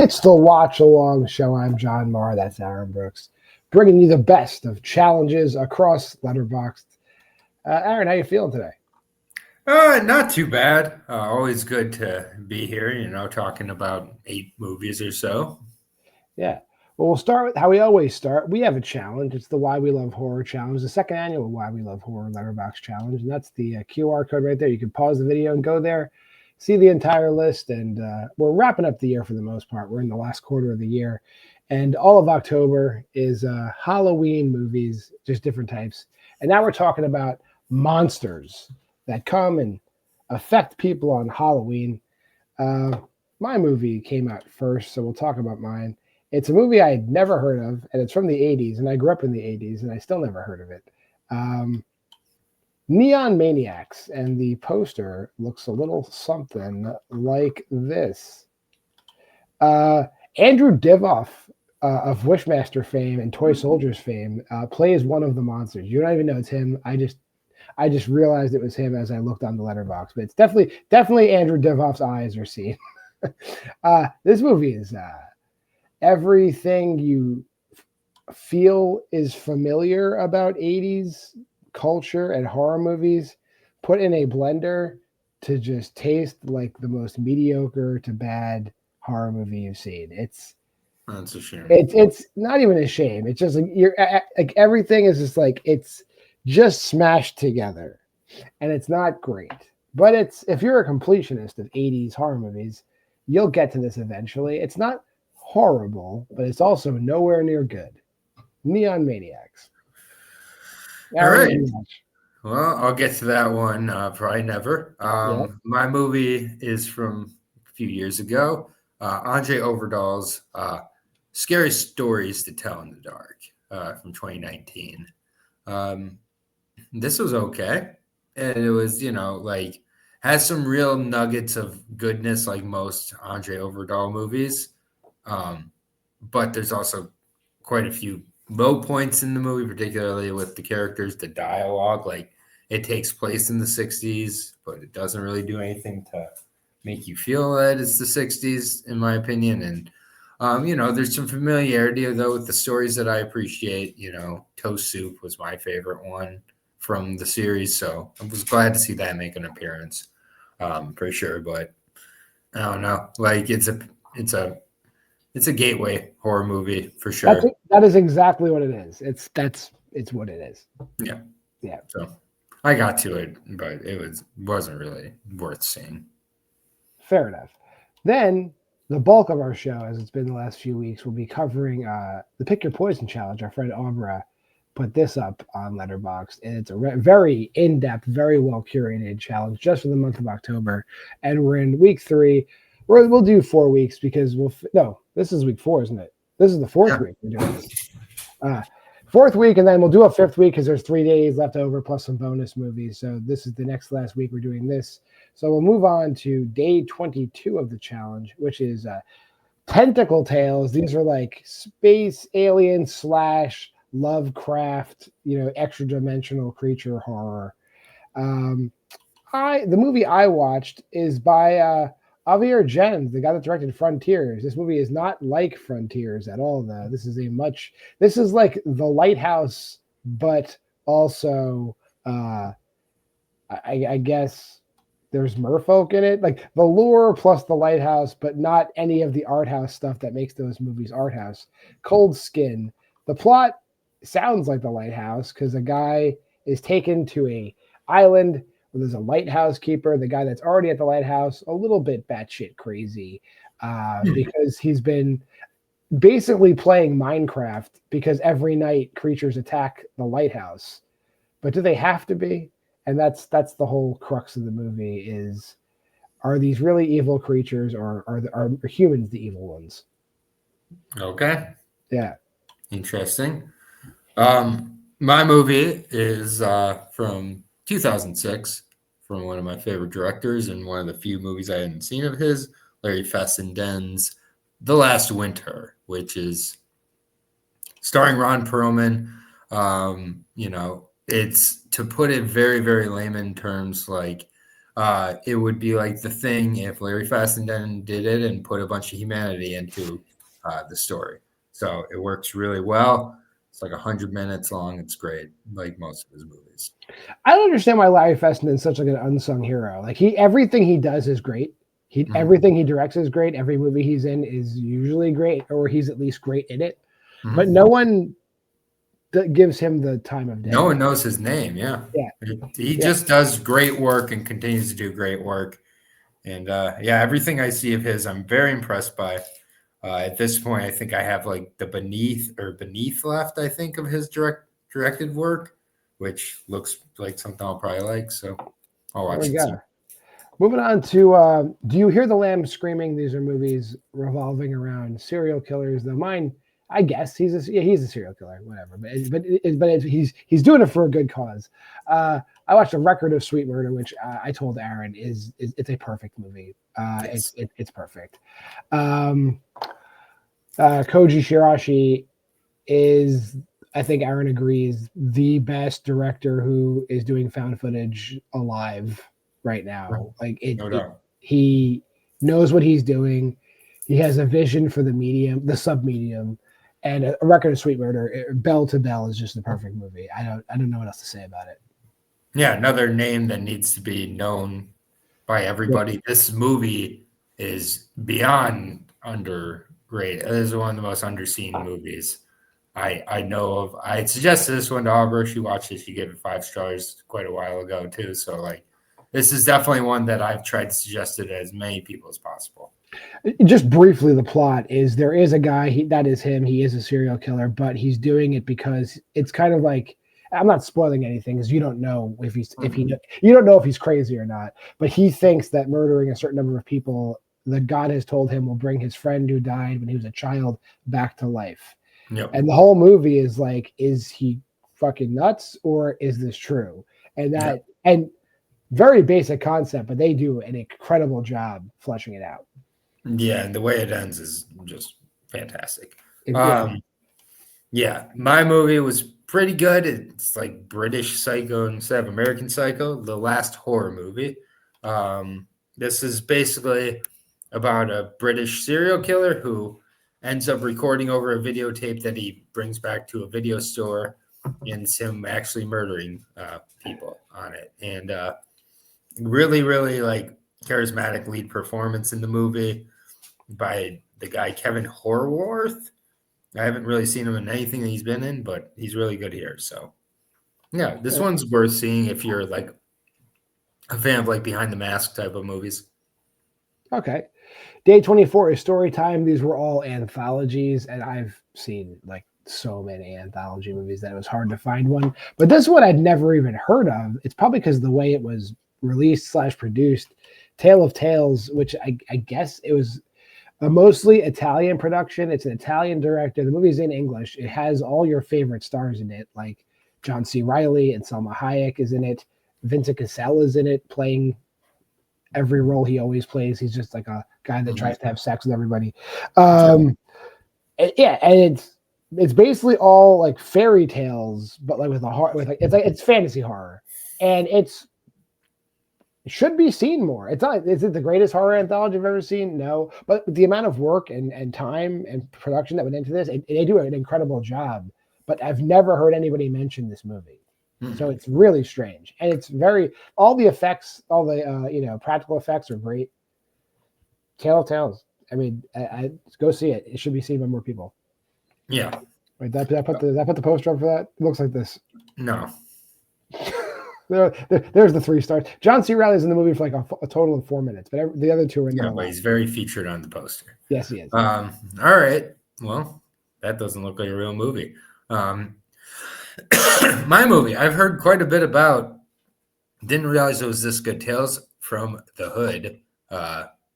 It's the Watch Along Show. I'm John Maher. That's Aaron Brooks, bringing you the best of challenges across Letterboxd. Aaron, how you feeling today? Not too bad. Always good to be here, talking about 8 movies or so. Yeah. Well, we'll start with how we always start. We have a challenge. It's the Why We Love Horror Challenge, the second annual Why We Love Horror Letterboxd Challenge. And that's the QR code right there. You can pause the video and go there, see the entire list. And we're wrapping up the year for the most part. We're in the last quarter of the year. And all of October is Halloween movies, just different types. And now we're talking about monsters that come and affect people on Halloween. My movie came out first, so we'll talk about mine. It's a movie I had never heard of, and it's from the 80s, and I grew up in the 80s, and I still never heard of it. Neon Maniacs, and the poster looks a little something like this. Andrew Divoff of Wishmaster fame and Toy Soldiers fame plays one of the monsters. You don't even know it's him. I just realized it was him as I looked on the letterbox, but it's definitely Andrew Divoff's eyes are seen. This movie is everything you feel is familiar about 80s culture and horror movies put in a blender to just taste like the most mediocre to bad horror movie you've seen. That's a shame. It's not even a shame. It's just like you're like everything is just like it's just smashed together, and it's not great. But it's if you're a completionist of 80s horror movies, you'll get to this eventually. It's not horrible, but it's also nowhere near good. Neon Maniacs. All right. Well, I'll get to that one probably never. My movie is from a few years ago. Andre Overdahl's Scary Stories to Tell in the Dark from 2019. This was okay. And it was, has some real nuggets of goodness like most Andre Overdahl movies. But there's also quite a few low points in the movie, particularly with the characters, the dialogue. Like it takes place in the 60s, but it doesn't really do anything to make you feel that it's the 60s, in my opinion. And, there's some familiarity, though, with the stories that I appreciate. Toast Soup was my favorite one from the series. So I was glad to see that make an appearance for sure. But I don't know, like it's a gateway horror movie for sure. That is exactly what it is. It's what it is. Yeah. So I got to it, but it wasn't really worth seeing. Fair enough. Then the bulk of our show, as it's been the last few weeks, will be covering the Pick Your Poison Challenge. Our friend Aubrey put this up on Letterboxd, and it's a very in-depth, very well curated challenge just for the month of October. And we're in week 3. We'll do 4 weeks because this is week 4, isn't it? This is the 4th week we're doing this. 4th week, and then we'll do a 5th week because there's 3 days left over plus some bonus movies. So this is the last week we're doing this. So we'll move on to day 22 of the challenge, which is Tentacle Tales. These are like space alien / Lovecraft, extra dimensional creature horror. The movie I watched is by Javier Gens, the guy that directed Frontiers. This movie is not like Frontiers at all, though. This is like The Lighthouse, but also, I guess there's merfolk in it. Like The Lure plus The Lighthouse, but not any of the art house stuff that makes those movies art house. Cold Skin. The plot sounds like The Lighthouse because a guy is taken to a island where there's a lighthouse keeper, the guy that's already at the lighthouse, a little bit batshit crazy because he's been basically playing Minecraft because every night creatures attack the lighthouse. But do they have to be? And that's the whole crux of the movie is, are these really evil creatures or are humans the evil ones? Okay. Yeah. Interesting. My movie is from 2006 from one of my favorite directors and one of the few movies I hadn't seen of his, Larry Fessenden's The Last Winter, which is starring Ron Perlman. It's, to put it very, very layman terms, like it would be like The Thing if Larry Fessenden did it and put a bunch of humanity into the story. So it works really well. It's like 100 minutes long. It's great, like most of his movies. I don't understand why Larry Fessenden is such like an unsung hero. Like everything he does is great. Everything he directs is great. Every movie he's in is usually great, or he's at least great in it. But no one gives him the time of day. No one knows his name. Yeah. He just does great work and continues to do great work. And everything I see of his, I'm very impressed by. At this point, I think I have like the Beneath left, I think, of his directed work, which looks like something I'll probably like. So I'll watch it soon. Moving on to Do You Hear the Lamb Screaming? These are movies revolving around serial killers. Though mine, I guess he's a serial killer, whatever. But he's doing it for a good cause. I watched A Record of Sweet Murder, which I told Aaron is it's a perfect movie. Yes. It's perfect. Koji Shirashi is, I think Aaron agrees, the best director who is doing found footage alive right now. He knows what he's doing. He has a vision for the medium, the sub-medium, and A Record of Sweet Murder, bell to bell, is just the perfect movie. I don't know what else to say about it. Yeah, another name that needs to be known by everybody. Yeah. This movie is beyond underrated. It is one of the most underseen movies I know of. I suggested this one to Aubrey. She watched it. She gave it 5 stars quite a while ago too. So this is definitely one that I've tried to suggest it to as many people as possible. Just briefly, the plot is there is a guy, that is him. He is a serial killer, but he's doing it because it's kind of like, I'm not spoiling anything because you don't know you don't know if he's crazy or not, but he thinks that murdering a certain number of people that God has told him will bring his friend who died when he was a child back to life. Yep. And the whole movie is like, is he fucking nuts or is this true? And and very basic concept, but they do an incredible job fleshing it out. Yeah, and the way it ends is just fantastic. My movie was pretty good. It's like British Psycho instead of American Psycho, the last horror movie. This is basically about a British serial killer who ends up recording over a videotape that he brings back to a video store, and it's him actually murdering people on it. And really, really charismatic lead performance in the movie by the guy Kevin Horwath. I haven't really seen him in anything that he's been in, but he's really good here. So, yeah, this one's worth seeing if you're a fan of Behind the Mask type of movies. Okay. Day 24 is story time. These were all anthologies, and I've seen so many anthology movies that it was hard to find one. But this one I'd never even heard of. It's probably because of the way it was released / produced. Tale of Tales, which I guess it was a mostly Italian production. It's an Italian director. The movie's in English. It has all your favorite stars in it, like John C. Reilly and Salma Hayek is in it. Vincent Cassel is in it, playing every role he always plays. He's just like a guy that tries to have sex with everybody. And it's basically all fairy tales, but with a heart. It's fantasy horror, and it should be seen more. It's not. Is it the greatest horror anthology I've ever seen? No, but the amount of work and time and production that went into this, they do an incredible job. But I've never heard anybody mention this movie. So it's really strange, and it's all the effects, all the practical effects are great. Tale of Tales. I mean, I go see it. It should be seen by more people. Yeah. Wait, did I put the poster up for that? It looks like this. No. There's the 3 stars. John C. Reilly's in the movie for a total of 4 minutes, but the other 2 are in there. Yeah, but he's very featured on the poster. Yes, he is. All right. Well, that doesn't look like a real movie. My movie, I've heard quite a bit about. Didn't realize it was this good. Tales from the Hood,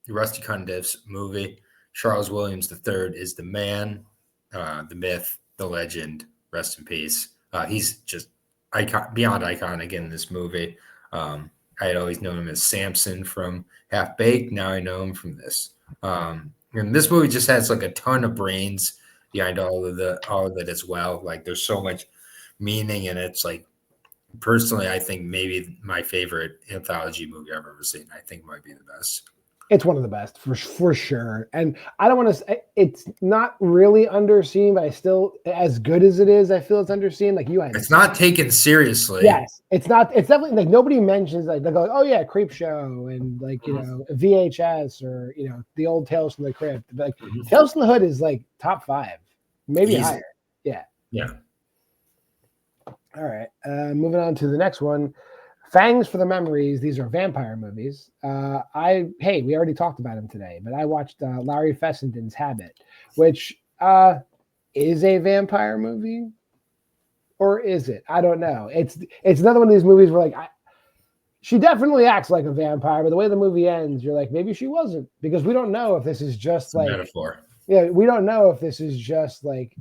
Rusty Cundiff's movie. Charles Williams III is the man, the myth, the legend. Rest in peace. He's just beyond iconic in this movie. I had always known him as Samson from Half Baked. Now I know him from this. And this movie just has a ton of brains behind all of it as well. There's so much meaning, and it's personally, I think maybe my favorite anthology movie I've ever seen. I think might be the best. It's one of the best for sure. And I don't want to say it's not really underseen, but I still, as good as it is, I feel it's underseen. Like you had, It's not taken seriously. yes, it's not. It's definitely like nobody mentions like they go, oh yeah, Creep Show and like VHS or the old Tales from the Crypt. But, like Tales from the Hood is like top 5, maybe Easy. higher. Yeah. Yeah. All right. Moving on to the next one. Fangs for the Memories. These are vampire movies. We already talked about him today, but I watched Larry Fessenden's Habit, which is a vampire movie, or is it? I don't know. It's another one of these movies where she definitely acts like a vampire, but the way the movie ends, you're like, maybe she wasn't, because we don't know if this is just it's a metaphor. Yeah, we don't know if this is just like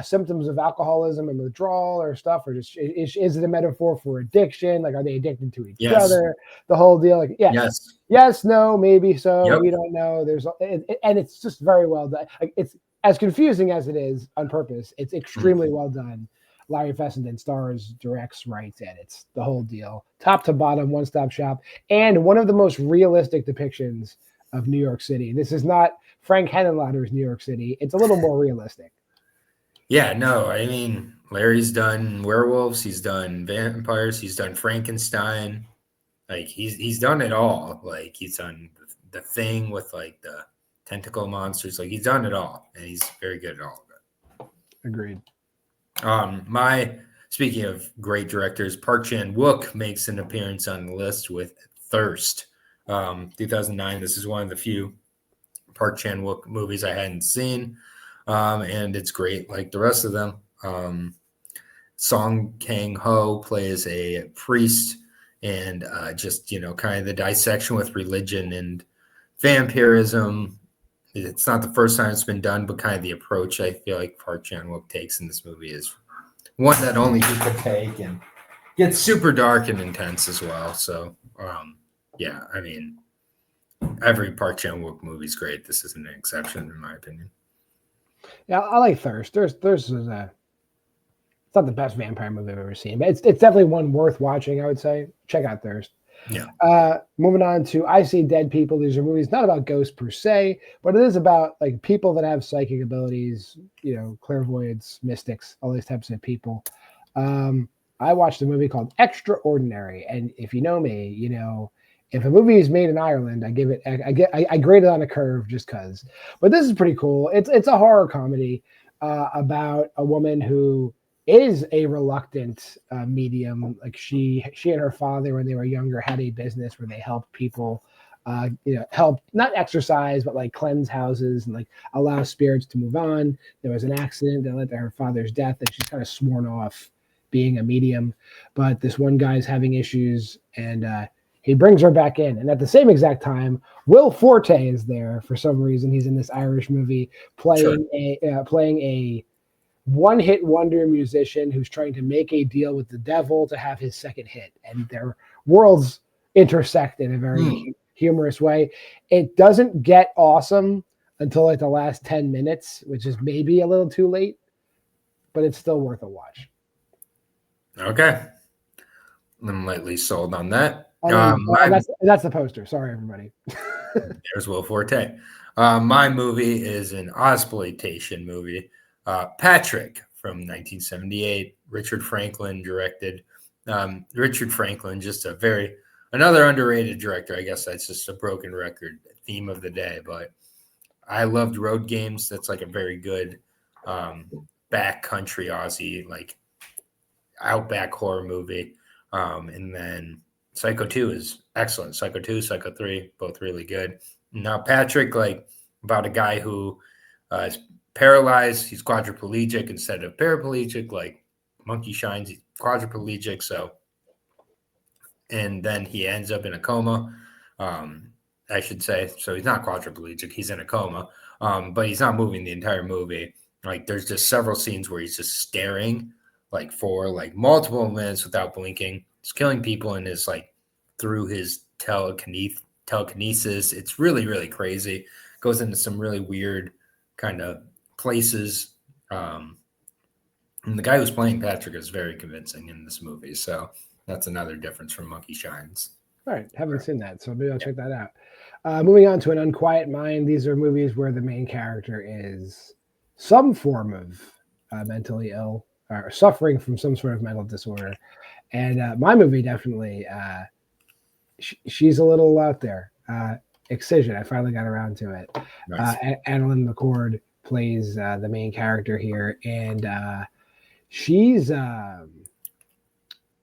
symptoms of alcoholism and withdrawal or stuff, or just is it a metaphor for addiction? Like, are they addicted to each other? The whole deal. Like, yes, no, maybe so. Yep. We don't know. And it's just very well done. Like, it's as confusing as it is on purpose. It's extremely well done. Larry Fessenden stars, directs, writes, edits the whole deal, top to bottom, one-stop shop, and one of the most realistic depictions of New York City. This is not Frank Henenlotter's New York City. It's a little more realistic. Yeah, no, I mean, Larry's done werewolves, he's done vampires, he's done Frankenstein. Like he's done it all. Like he's done the Thing with like the tentacle monsters. Like he's done it all, and he's very good at all of it. Agreed. Speaking of great directors, Park Chan-wook makes an appearance on the list with Thirst, 2009. This is one of the few Park Chan-wook movies I hadn't seen. And it's great like the rest of them. Song Kang-ho plays a priest, and just kind of the dissection with religion and vampirism. It's not the first time it's been done, but kind of the approach I feel like Park Chan-wook takes in this movie is one that only he could take, and gets super dark and intense as well. So yeah, I mean, every Park Chan-wook movie is great. This isn't an exception in my opinion. Yeah, I like Thirst. Thirst is it's not the best vampire movie I've ever seen, but it's definitely one worth watching, I would say. Check out Thirst. Yeah. Moving on to I See Dead People. These are movies not about ghosts per se, but it is about like people that have psychic abilities, clairvoyants, mystics, all these types of people. I watched a movie called Extraordinary, and if you know me, if a movie is made in Ireland, I grade it on a curve just because. But this is pretty cool. It's a horror comedy about a woman who is a reluctant medium. Like she and her father, when they were younger, had a business where they helped people, help not exercise, but like cleanse houses and like allow spirits to move on. There was an accident that led to her father's death, and she's kind of sworn off being a medium. But this one guy's having issues, and he brings her back in. And at the same exact time, Will Forte is there for some reason. He's in this Irish movie playing a one-hit wonder musician who's trying to make a deal with the devil to have his second hit. And their worlds intersect in a very humorous way. It doesn't get awesome until like the last 10 minutes, which is maybe a little too late, but it's still worth a watch. Okay. I'm lightly sold on that. That's the poster. Sorry, everybody. There's Will Forte. My movie is an Ozploitation movie. Patrick from 1978. Richard Franklin directed. Richard Franklin, just another underrated director. I guess that's just a broken record theme of the day. But I loved Road Games. That's like a very good backcountry Aussie, like outback horror movie. And then Psycho 2 is excellent. Psycho 2, Psycho 3, both really good. Now, Patrick, like about a guy who is paralyzed. He's quadriplegic instead of paraplegic, like Monkey Shines. He's quadriplegic. And then he ends up in a coma, I should say. So he's not quadriplegic. He's in a coma, but he's not moving the entire movie. Like there's just several scenes where he's just staring like for like multiple minutes without blinking. He's killing people in his like through his telekinesis. It's really, really crazy. Goes into some really weird kind of places. And the guy who's playing Patrick is very convincing in this movie. So that's another difference from Monkey Shines. All right, haven't seen that, so maybe I'll check that out. Moving on to An Unquiet Mind. These are movies where the main character is some form of mentally ill or suffering from some sort of mental disorder. And my movie definitely, she's a little out there. Excision. I finally got around to it. Nice. Annalyn McCord plays the main character here, and she's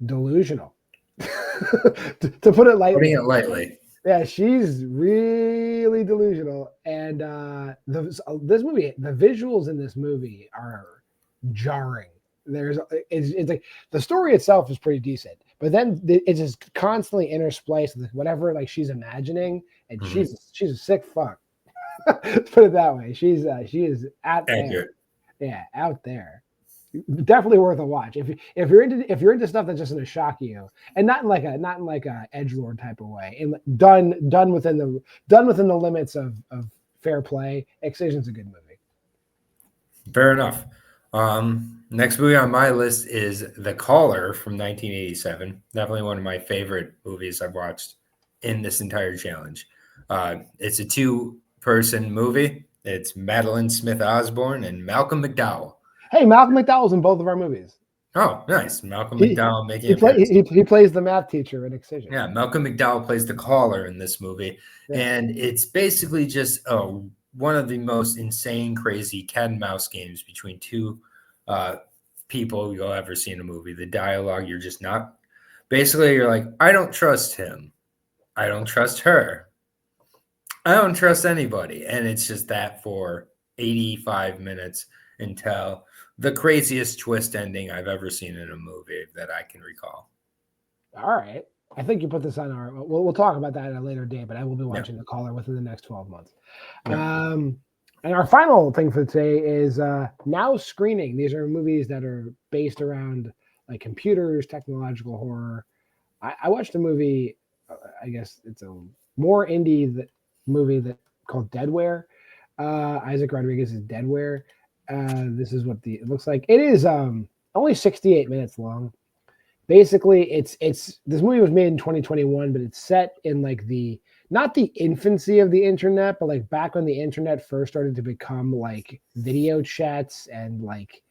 delusional. to put it lightly. Putting it lightly. Yeah, she's really delusional, and this movie, the visuals in this movie are jarring. It's like the story itself is pretty decent, but then it's just constantly interspliced with whatever like she's imagining, and she's a sick fuck. Let's put it that way. She is out there. Yeah, out there. Definitely worth a watch if you're into stuff that's just going to shock you, and not in like a edgelord type of way. And done within the limits of fair play. Excision's a good movie. Fair enough. Next movie on my list is The Caller from 1987. Definitely one of my favorite movies I've watched in this entire challenge. It's a 2-person movie. It's Madeline Smith Osborne and Malcolm McDowell. Hey, Malcolm McDowell's in both of our movies. Oh, nice. Malcolm McDowell making he plays the math teacher in Excision. Yeah, Malcolm McDowell plays the caller in this movie. Yeah. And it's basically just one of the most insane, crazy cat and mouse games between two people you'll ever see in a movie. The dialogue, you're just not... Basically, you're like, I don't trust him. I don't trust her. I don't trust anybody. And it's just that for 85 minutes until the craziest twist ending I've ever seen in a movie that I can recall. All right. I think you put this on our... We'll talk about that at a later date, but I will be watching The Caller within the next 12 months. Yeah. And our final thing for today is Now Screening. These are movies that are based around like computers, technological horror. I watched a movie, I guess it's a more indie movie called Deadware. Isaac Rodriguez's Deadware. This is what it looks like. It is only 68 minutes long. Basically, it's this movie was made in 2021, but it's set in like not the infancy of the internet, but like back when the internet first started to become like video chats and like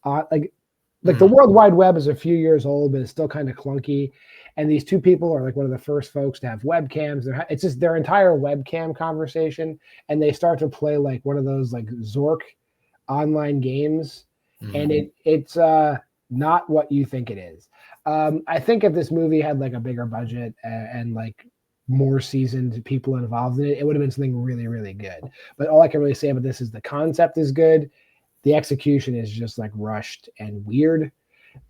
the World Wide Web is a few years old, but it's still kind of clunky. And these two people are like one of the first folks to have webcams. It's just their entire webcam conversation, and they start to play like one of those like Zork online games, and it's not what you think it is. I think if this movie had like a bigger budget and like more seasoned people involved in it, it would have been something really, really good. But all I can really say about this is the concept is good. The execution is just like rushed and weird.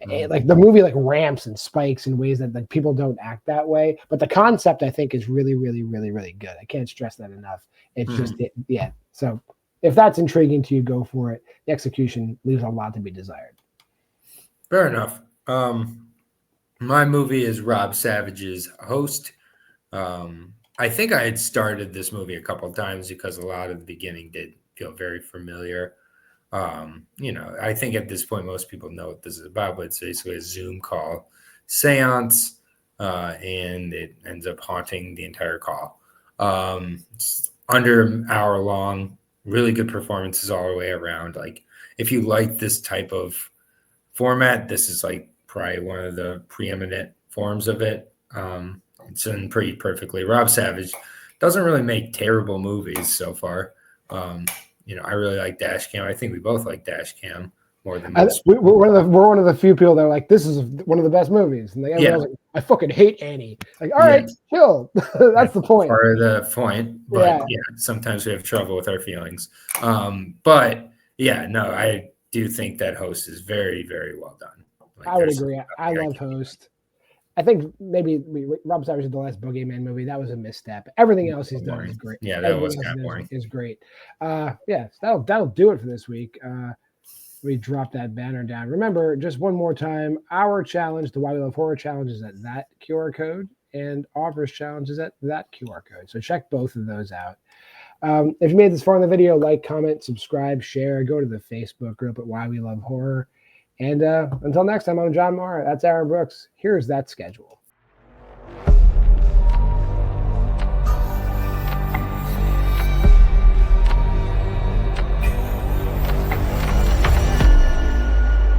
Like the movie like ramps and spikes in ways that like people don't act that way. But the concept I think is really, really, really, really good. I can't stress that enough. It's just yeah. So if that's intriguing to you, go for it. The execution leaves a lot to be desired. Fair enough. My movie is Rob Savage's Host. I think I had started this movie a couple of times because a lot of the beginning did feel very familiar. I think at this point, most people know what this is about, but it's basically a Zoom call seance, and it ends up haunting the entire call. It's under an hour long, really good performances all the way around. Like if you like this type of format, this is like probably one of the preeminent forms of it. It's done pretty perfectly. Rob Savage doesn't really make terrible movies so far. I really like Dashcam. I think we both like Dashcam more than most. We're one of the few people that are like, this is one of the best movies. And like, I fucking hate Annie. Like, all right, chill. That's the point. Part of the point. But sometimes we have trouble with our feelings. But I do think that Host is very, very well done. Like, I would agree. I love Host. I think maybe Rob Savage did the last Boogeyman movie. That was a misstep. Everything else he's done is great. Yeah, that was kind of boring. Is great. So that'll do it for this week. We drop that banner down. Remember, just one more time, our challenge, the Why We Love Horror challenge, is at that QR code, and Aubrey's challenge is at that QR code. So check both of those out. If you made this far in the video, like, comment, subscribe, share. Go to the Facebook group at Why We Love Horror. And until next time, I'm John Maher. That's Aaron Brooks. Here's that schedule.